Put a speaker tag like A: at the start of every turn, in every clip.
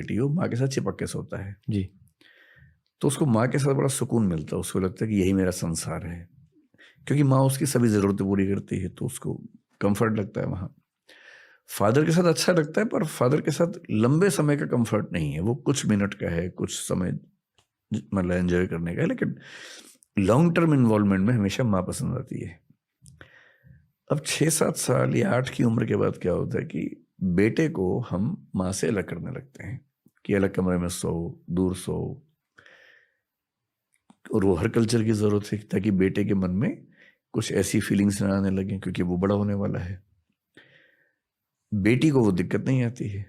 A: बेटी हो माँ के साथ चिपक के सोता है
B: जी।
A: तो उसको माँ के साथ बड़ा सुकून मिलता है, उसको लगता है कि यही मेरा संसार है, क्योंकि माँ उसकी सभी ज़रूरतें पूरी करती है, तो उसको कंफर्ट लगता है वहाँ। फादर के साथ अच्छा लगता है, पर फादर के साथ लंबे समय का कंफर्ट नहीं है, वो कुछ मिनट का है, कुछ समय मतलब एंजॉय करने का है, लेकिन लॉन्ग टर्म इन्वॉल्वमेंट में हमेशा माँ पसंद आती है। अब 6-7 साल या 8 की उम्र के बाद क्या होता है कि बेटे को हम माँ से अलग करने लगते हैं कि अलग कमरे में सो, दूर सो, और वो हर कल्चर की ज़रूरत है ताकि बेटे के मन में कुछ ऐसी फीलिंग्स ना आने लगें, क्योंकि वो बड़ा होने वाला है। बेटी को वो दिक्कत नहीं आती है,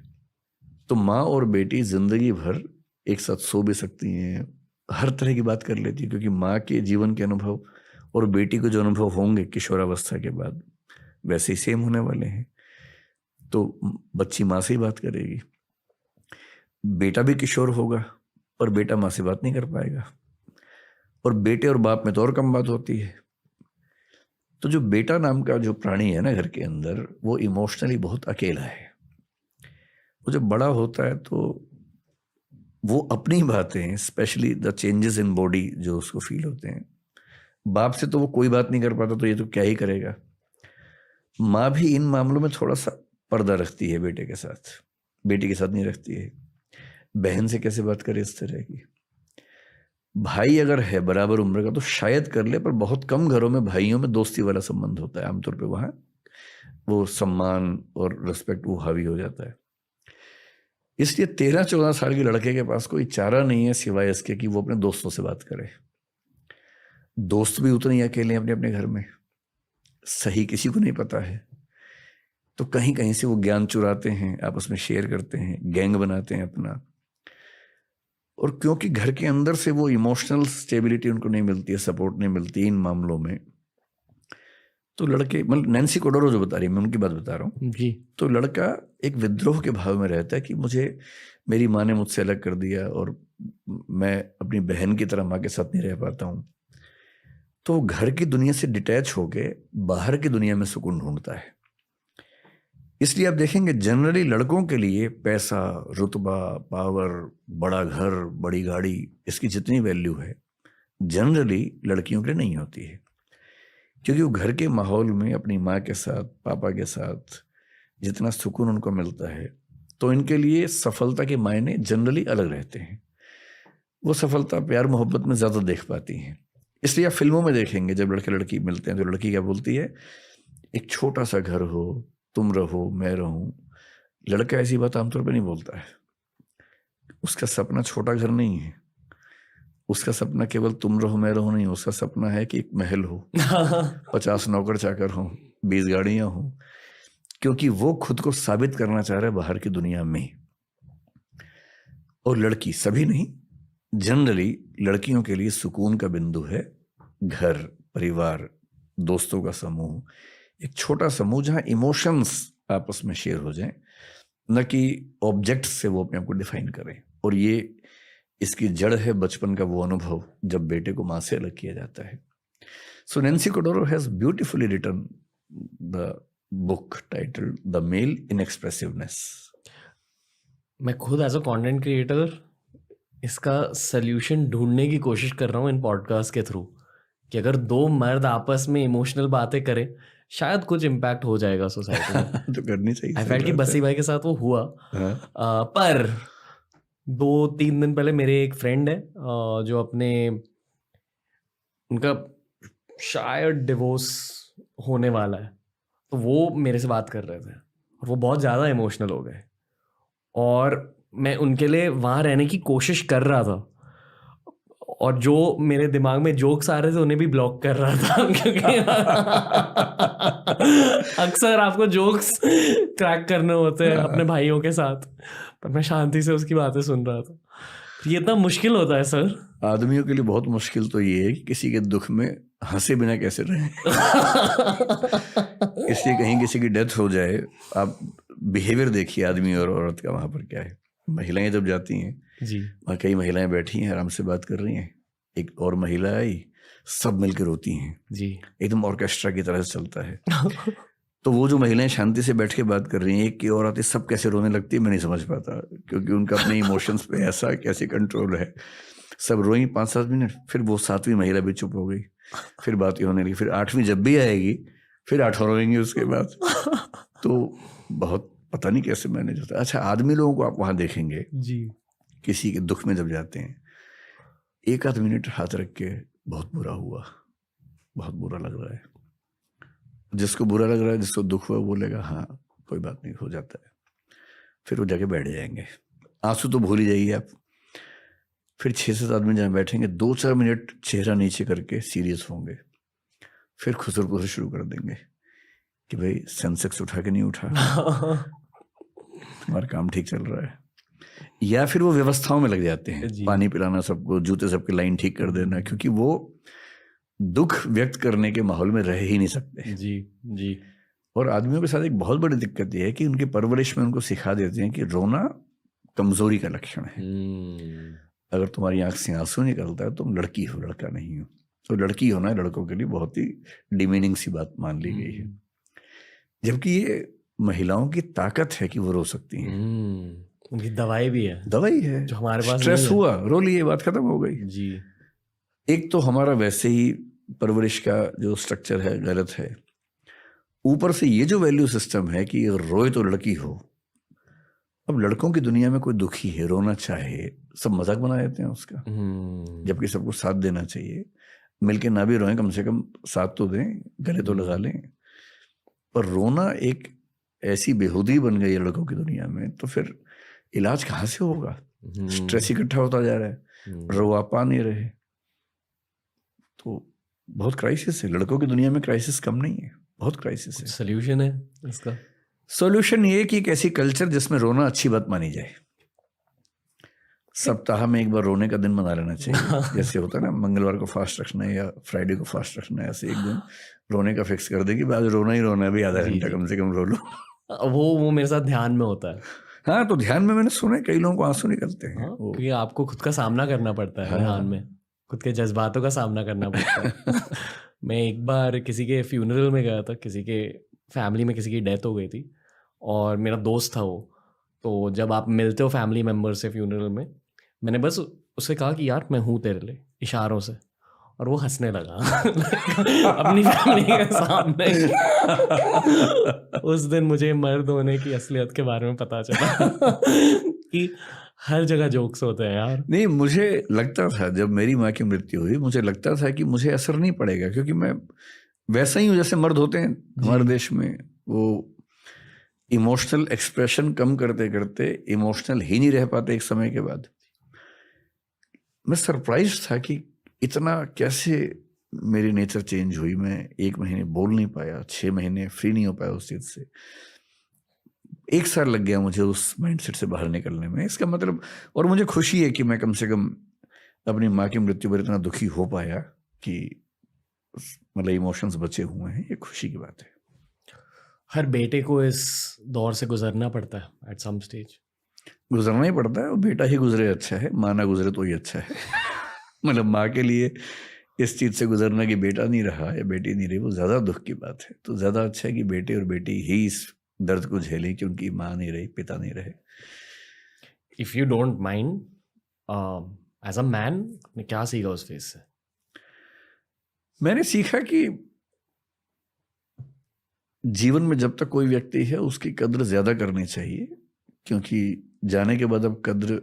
A: तो माँ और बेटी ज़िंदगी भर एक साथ सो भी सकती हैं, हर तरह की बात कर लेती है, क्योंकि माँ के जीवन के अनुभव और बेटी को जो अनुभव होंगे किशोरावस्था के बाद वैसे ही सेम होने वाले हैं। तो बच्ची माँ से ही बात करेगी, बेटा भी किशोर होगा पर बेटा माँ से बात नहीं कर पाएगा, और बेटे और बाप में तो और कम बात होती है। तो जो बेटा नाम का जो प्राणी है ना घर के अंदर, वो इमोशनली बहुत अकेला है। वो जब बड़ा होता है तो वो अपनी बातें, specially the changes in body जो उसको फील होते हैं, बाप से तो वो कोई बात नहीं कर पाता, तो ये तो क्या ही करेगा। माँ भी इन मामलों में थोड़ा सा पर्दा रखती है बेटे के साथ, बेटी के साथ नहीं रखती है। बहन से कैसे बात करे इस तरह की। भाई अगर है बराबर उम्र का तो शायद कर ले, पर बहुत कम घरों में भाइयों में दोस्ती वाला संबंध होता है। आमतौर पे वहाँ वो सम्मान और रिस्पेक्ट वो हावी हो जाता है। इसलिए 13-14 साल के लड़के के पास कोई चारा नहीं है सिवाय इसके कि वो अपने दोस्तों से बात करे। दोस्त भी उतने ही अकेले हैं अपने अपने घर में, सही किसी को नहीं पता है, तो कहीं कहीं से वो ज्ञान चुराते हैं, आपस में शेयर करते हैं, गैंग बनाते हैं अपना। और क्योंकि घर के अंदर से वो इमोशनल स्टेबिलिटी उनको नहीं मिलती है, सपोर्ट नहीं मिलती इन मामलों में, तो लड़के, मतलब नैन्सी कोडोरो जो बता रही है, मैं उनकी बात बता रहा हूँ
B: जी।
A: तो लड़का एक विद्रोह के भाव में रहता है कि मुझे मेरी माँ ने मुझसे अलग कर दिया और मैं अपनी बहन की तरह माँ के साथ नहीं रह पाता हूँ। तो घर की दुनिया से डिटैच होके बाहर की दुनिया में सुकून ढूंढता है। इसलिए आप देखेंगे जनरली लड़कों के लिए पैसा, रुतबा, पावर, बड़ा घर, बड़ी गाड़ी, इसकी जितनी वैल्यू है जनरली लड़कियों के लिए नहीं होती है, क्योंकि वो घर के माहौल में अपनी माँ के साथ, पापा के साथ जितना सुकून उनको मिलता है, तो इनके लिए सफलता के मायने जनरली अलग रहते हैं। वो सफलता प्यार मोहब्बत में ज़्यादा देख पाती हैं। इसलिए आप फिल्मों में देखेंगे जब लड़के लड़की मिलते हैं तो लड़की क्या बोलती है, एक छोटा सा घर हो, तुम रहो मैं रहूं। लड़का ऐसी बात आमतौर पर नहीं बोलता है। उसका सपना छोटा घर नहीं है, उसका सपना केवल तुम रहो मैं रहूं नहीं, उसका सपना है कि एक महल हो, 50 नौकर चाकर हो, 20 गाड़ियां हो, क्योंकि वो खुद को साबित करना चाह रहा है बाहर की दुनिया में। और लड़की, सभी नहीं, जनरली लड़कियों के लिए सुकून का बिंदु है घर, परिवार, दोस्तों का समूह, एक छोटा समूह जहां इमोशंस आपस में शेयर हो जाएं, न कि ऑब्जेक्ट से वो अपने आप को डिफाइन करें। और ये इसकी जड़ है बचपन का वो अनुभव जब बेटे को माँ से अलग किया जाता है। So Nancy Chodorow has beautifully written the book titled the male inexpressiveness.
B: मैं खुद एज अ कंटेंट क्रिएटर इसका सल्यूशन ढूंढने की कोशिश कर रहा हूँ इन पॉडकास्ट के थ्रू, कि अगर दो मर्द आपस में इमोशनल बातें करें शायद कुछ इम्पैक्ट हो जाएगा सोसाइटी में।
A: तो करनी चाहिए,
B: आई
A: सही
B: फेल्ट कि
A: बात है।
B: बसी भाई के साथ वो हुआ।
A: हाँ।
B: पर 2-3 दिन पहले मेरे एक फ्रेंड है जो अपने, उनका शायद डिवोर्स होने वाला है, तो वो मेरे से बात कर रहे थे और वो बहुत ज़्यादा इमोशनल हो गए, और मैं उनके लिए वहाँ रहने की कोशिश कर रहा था, और जो मेरे दिमाग में जोक्स आ रहे थे उन्हें भी ब्लॉक कर रहा था क्योंकि अक्सर आपको जोक्स क्रैक करने होते हैं अपने भाइयों के साथ, पर मैं शांति से उसकी बातें सुन रहा था। ये इतना मुश्किल होता है सर।
A: आदमियों के लिए बहुत मुश्किल तो ये है कि किसी के दुख में हंसे बिना कैसे रहें। इसलिए कहीं किसी की डेथ हो जाए, आप बिहेवियर देखिए आदमी और औरत का वहाँ पर क्या है। महिलाएं जब जाती हैं
B: जी,
A: वहाँ कई महिलाएं बैठी हैं आराम से बात कर रही हैं, एक और महिला आई, सब मिलकर रोती हैं,
B: जी।
A: एकदम ऑर्केस्ट्रा की तरह से चलता है। तो वो जो महिलाएं शांति से बैठ के बात कर रही हैं, एक की और आती सब कैसे रोने लगती है, मैं नहीं समझ पाता, क्योंकि उनका अपने इमोशंस पे ऐसा कैसे कंट्रोल है। सब रोई 5-7 मिनट, फिर वो 7वीं महिला भी चुप हो गई, फिर बातें होने लगी, फिर 8वीं जब भी आएगी फिर 8 और रोएंगी उसके बाद। तो बहुत पता नहीं कैसे मैनेज होता है। अच्छा, आदमी लोगों को आप वहाँ देखेंगे
B: जी।
A: किसी के दुख में जब जाते हैं, 1 आध मिनट हाथ रख के बहुत बुरा हुआ, बहुत बुरा लग रहा है, जिसको बुरा लग रहा है, जिसको दुख हुआ, वो बोलेगा हाँ कोई बात नहीं, हो जाता है, फिर वो जाके बैठ जाएंगे। आंसू तो भूल ही जाइए आप। फिर 6 से 7 आदमी जहाँ बैठेंगे, 2-4 मिनट चेहरा नीचे करके सीरियस होंगे, फिर खुसर पुसर शुरू कर देंगे कि भाई सेंसेक्स उठा के नहीं उठा, तुम्हारा काम ठीक चल रहा है। या फिर वो व्यवस्थाओं में लग जाते हैं,
B: जी।
A: पानी पिलाना सबको, जूते सबके लाइन ठीक कर देना, क्योंकि वो दुख व्यक्त करने के माहौल में रह ही नहीं सकते।
B: जी। जी।
A: और आदमियों के साथ एक बहुत बड़ी दिक्कत यह है कि उनकी परवरिश में उनको सिखा देते हैं कि रोना कमजोरी का लक्षण है। अगर तुम्हारी आंख से आंसू निकलता है तुम लड़की हो, लड़का नहीं हो। तो लड़की होना लड़कों के लिए बहुत ही डिमीनिंग सी बात मान ली गई है, जबकि ये महिलाओं की ताकत है कि वो रो सकती हैं।
B: उनकी दवाई भी है,
A: दवाई है,
B: जो हमारे पास
A: स्ट्रेस
B: नहीं है।
A: हुआ, रो लिए, बात खत्म हो गई।
B: जी।
A: एक तो हमारा वैसे ही परवरिश का जो स्ट्रक्चर है गलत है, ऊपर से ये जो वैल्यू सिस्टम है कि रोए तो लड़की हो। अब लड़कों की दुनिया में कोई दुखी है, रोना चाहे, सब मजाक बना देते हैं उसका, जबकि सबको साथ देना चाहिए। मिलके ना भी रोएं, कम से कम साथ तो दें, गले तो लगा लें। पर रोना एक ऐसी बेहूदी बन गई है लड़कों की दुनिया में, तो फिर इलाज कहाँ से होगा? स्ट्रेस इकट्ठा होता जा रहा है, रो आप पा नहीं रहे, तो बहुत क्राइसिस है। लड़कों की दुनिया में क्राइसिस कम नहीं है, बहुत क्राइसिस है।
B: सोल्यूशन है इसका?
A: सॉल्यूशन ये कि एक ऐसी कल्चर जिसमें रोना अच्छी बात मानी जाए। सप्ताह में एक बार रोने का दिन मना लेना चाहिए। जैसे होता है ना, मंगलवार को फास्ट रखना है या फ्राइडे को फास्ट रखना है, ऐसे एक दिन रोने का फिक्स कर दे कि आज रोना ही रोना है, भी आधा घंटा कम से कम रो लो।
B: वो मेरे साथ ध्यान में होता है।
A: हाँ, तो ध्यान में मैंने सुना है कई लोगों को आंसू निकलते हैं।
B: क्योंकि आपको खुद का सामना करना पड़ता है ध्यान में, खुद के जज्बातों का सामना करना पड़ता है। मैं एक बार किसी के फ्यूनरल में गया था, किसी के फैमिली में किसी की डेथ हो गई थी, और मेरा दोस्त था वो। तो जब आप मिलते हो फैमिली मेम्बर से फ्यूनरल में, मैंने बस उससे कहा कि यार मैं हूँ तेरे लिए, इशारों से, और वो हंसने लगा अपनी फैमिली के सामने। उस दिन मुझे मर्द होने की असलियत के बारे में पता चला कि हर जगह जोक्स होते हैं यार।
A: नहीं, मुझे लगता था जब मेरी माँ की मृत्यु हुई, मुझे लगता था कि मुझे असर नहीं पड़ेगा, क्योंकि मैं वैसा ही हूँ जैसे मर्द होते हैं हमारे देश में। वो इमोशनल एक्सप्रेशन कम करते करते इमोशनल ही नहीं रह पाते एक समय के बाद। मैं सरप्राइज था कि इतना कैसे मेरी नेचर चेंज हुई। मैं 1 महीने बोल नहीं पाया, 6 महीने फ्री नहीं हो पाया उस चीज़ से। 1 साल लग गया मुझे उस माइंडसेट से बाहर निकलने में। इसका मतलब, और मुझे खुशी है कि मैं कम से कम अपनी माँ की मृत्यु पर इतना दुखी हो पाया कि मतलब इमोशंस बचे हुए हैं, ये खुशी की बात है।
B: हर बेटे को इस दौर से गुजरना पड़ता है एट सम स्टेज।
A: गुजरना ही पड़ता है, और बेटा ही गुजरे अच्छा है, माँ ना गुजरे तो ही अच्छा है। मतलब माँ के लिए इस चीज़ से गुजरना कि बेटा नहीं रहा या बेटी नहीं रही, वो ज़्यादा दुख की बात है। तो ज़्यादा अच्छा है कि बेटे और बेटी ही इस दर्द को झेलें कि उनकी माँ नहीं रही, पिता नहीं रहे।
B: If you don't mind, as a man, क्या सीखा उस फेज से?
A: मैंने सीखा कि जीवन में जब तक कोई व्यक्ति है उसकी कद्र ज़्यादा करनी चाहिए, क्योंकि जाने के बाद अब कद्र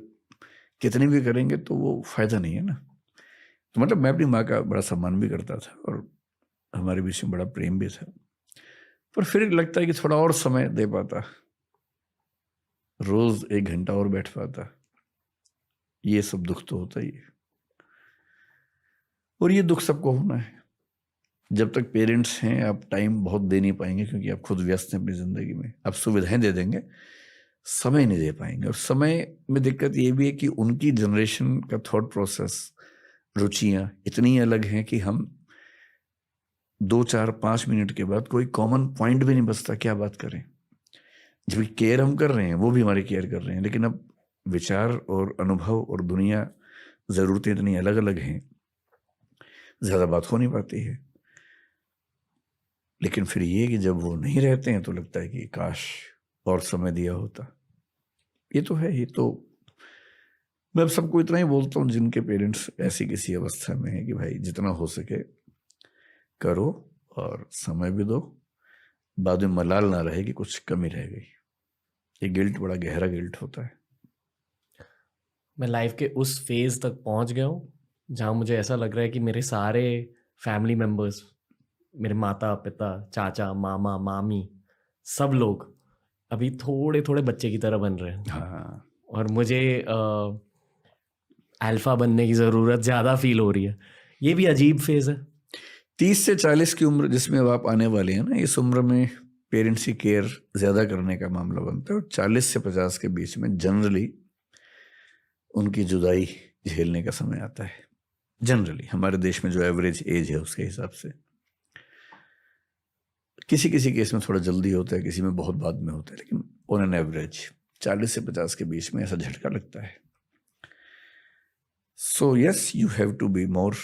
A: कितनी भी करेंगे तो वो फायदा नहीं है ना। तो मतलब मैं अपनी माँ का बड़ा सम्मान भी करता था और हमारे बीच में बड़ा प्रेम भी था, पर फिर लगता है कि थोड़ा और समय दे पाता, रोज 1 घंटा और बैठ पाता। ये सब दुख तो होता ही है, और ये दुख सबको होना है। जब तक पेरेंट्स हैं आप टाइम बहुत दे नहीं पाएंगे, क्योंकि आप खुद व्यस्त हैं अपनी ज़िंदगी में। आप सुविधाएं दे देंगे, समय नहीं दे पाएंगे। और समय में दिक्कत ये भी है कि उनकी जनरेशन का थॉट प्रोसेस, रुचियाँ इतनी अलग हैं कि हम 2-4-5 मिनट के बाद कोई कॉमन पॉइंट भी नहीं बचता, क्या बात करें। जब केयर हम कर रहे हैं, वो भी हमारी केयर कर रहे हैं, लेकिन अब विचार और अनुभव और दुनिया, ज़रूरतें इतनी अलग अलग हैं, ज़्यादा बात हो नहीं पाती है। लेकिन फिर ये कि जब वो नहीं रहते हैं तो लगता है कि काश और समय दिया होता। ये तो है, ये तो मैं अब सबको इतना ही बोलता हूँ जिनके पेरेंट्स ऐसी किसी अवस्था में है कि भाई जितना हो सके करो और समय भी दो, बाद में मलाल ना रहे कि कुछ कमी रह गई। ये गिल्ट बड़ा गहरा गिल्ट होता है।
B: मैं लाइफ के उस फेज तक पहुंच गया हूँ जहाँ मुझे ऐसा लग रहा है कि मेरे सारे फैमिली मेम्बर्स, मेरे माता पिता, चाचा, मामा, मामी, सब लोग अभी थोड़े थोड़े बच्चे की तरह बन रहे हैं।
A: हाँ,
B: और मुझे अल्फा बनने की ज़रूरत ज़्यादा फील हो रही है। ये भी अजीब फेज है।
A: 30 से 40 की उम्र जिसमें अब आप आने वाले हैं ना, इस उम्र में पेरेंट्स की केयर ज़्यादा करने का मामला बनता है। और 40 से 50 के बीच में जनरली उनकी जुदाई झेलने का समय आता है। जनरली हमारे देश में जो एवरेज एज है उसके हिसाब से, किसी किसी केस में थोड़ा जल्दी होता है, किसी में बहुत बाद में होता है, लेकिन ऑन एन एवरेज 40 से 50 के बीच में ऐसा झटका लगता है। So yes, you have to be more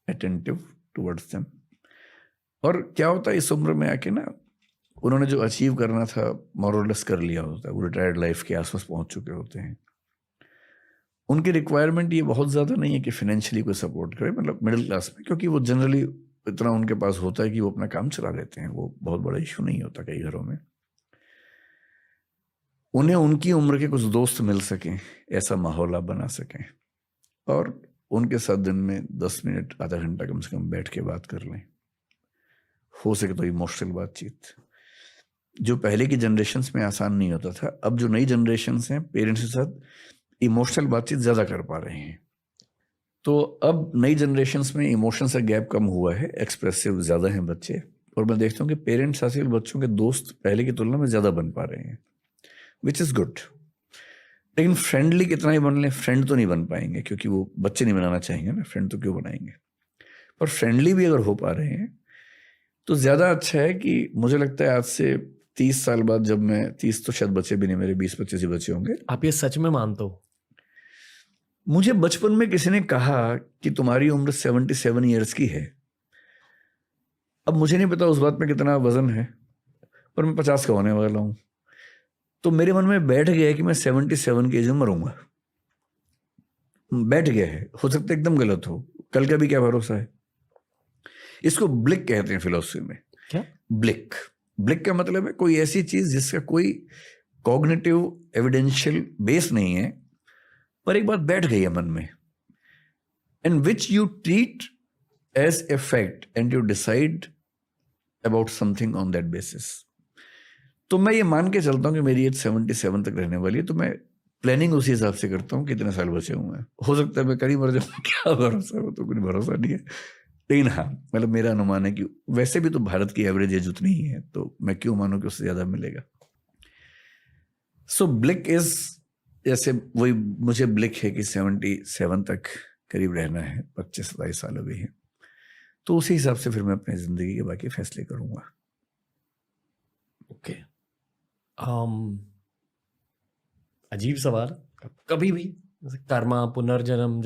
A: attentive towards them. और क्या होता है इस उम्र में आके ना, उन्होंने जो अचीव करना था मोरलेस कर लिया होता है, वो रिटायर्ड लाइफ के आसपास पहुंच चुके होते हैं। उनकी रिक्वायरमेंट ये बहुत ज़्यादा नहीं है कि फाइनेंशियली कोई सपोर्ट करे, मतलब मिडिल क्लास में, क्योंकि वो जनरली इतना उनके पास होता है कि वो अपना काम चला लेते हैं। वो बहुत बड़ा इशू नहीं होता कई घरों में। उन्हें उनकी उम्र के कुछ दोस्त मिल सकें, ऐसा माहौल आप बना सकें, और उनके साथ दिन में 10 मिनट आधा घंटा कम से कम बैठ के बात कर लें। हो सके तो इमोशनल बातचीत, जो पहले की जनरेशन्स में आसान नहीं होता था। अब जो नई जनरेशन्स हैं, पेरेंट्स के साथ इमोशनल बातचीत ज़्यादा कर पा रहे हैं। तो अब नई जनरेशन्स में इमोशंस का गैप कम हुआ है, एक्सप्रेसिव ज़्यादा हैं बच्चे। और मैं देखता हूँ कि पेरेंट्स आजकल बच्चों के दोस्त पहले की तुलना में ज़्यादा बन पा रहे हैं, विच इज़ गुड। लेकिन फ्रेंडली कितना ही बन लें, फ्रेंड तो नहीं बन पाएंगे, क्योंकि वो बच्चे नहीं बनाना चाहेंगे ना, फ्रेंड तो क्यों बनाएंगे। पर फ्रेंडली भी अगर हो पा रहे हैं तो ज़्यादा अच्छा है। कि मुझे लगता है आज से 30 साल बाद, जब मैं 30 तो शायद बच्चे भी नहीं, मेरे 20-25 ही बच्चे होंगे।
B: आप ये सच में मानते हो?
A: मुझे बचपन में किसी ने कहा कि तुम्हारी उम्र 77 ईयर्स की है। अब मुझे नहीं पता उस बात में कितना वजन है, पर मैं 50 का होने वाला हूँ। तो मेरे मन में बैठ गया है कि मैं 77 की एज में मरूंगा। बैठ गया है, हो सकता है एकदम गलत हो, कल का भी क्या भरोसा है। इसको ब्लिक कहते हैं फिलोसफी में।
B: क्या?
A: ब्लिक, ब्लिक का मतलब है कोई ऐसी चीज जिसका कोई कॉग्निटिव एविडेंशियल बेस नहीं है, पर एक बात बैठ गई है मन में, and which you treat as a fact and you decide about something on that basis. तो मैं ये मान के चलता हूँ कि मेरी एज 77 तक रहने वाली है, तो मैं प्लानिंग उसी हिसाब से करता हूँ कितने साल बचे हुए हैं। हो सकता है मैं कहीं मर जाऊँ, क्या भरोसा, वो तो कोई भरोसा नहीं है। लेकिन हाँ, मतलब मेरा अनुमान है कि वैसे भी तो भारत की एवरेज एज उतनी ही है, तो मैं क्यों मानूं कि उससे ज्यादा मिलेगा। सो ब्लिक इज, जैसे वही मुझे ब्लिक है कि 77 तक करीब रहना है, 25-27 साल अभी है। तो उसी हिसाब से फिर मैं अपनी जिंदगी के बाकी फैसले करूंगा।
B: ओके। अजीब सवाल। कभी भी कर्मा, पुनर्जन्म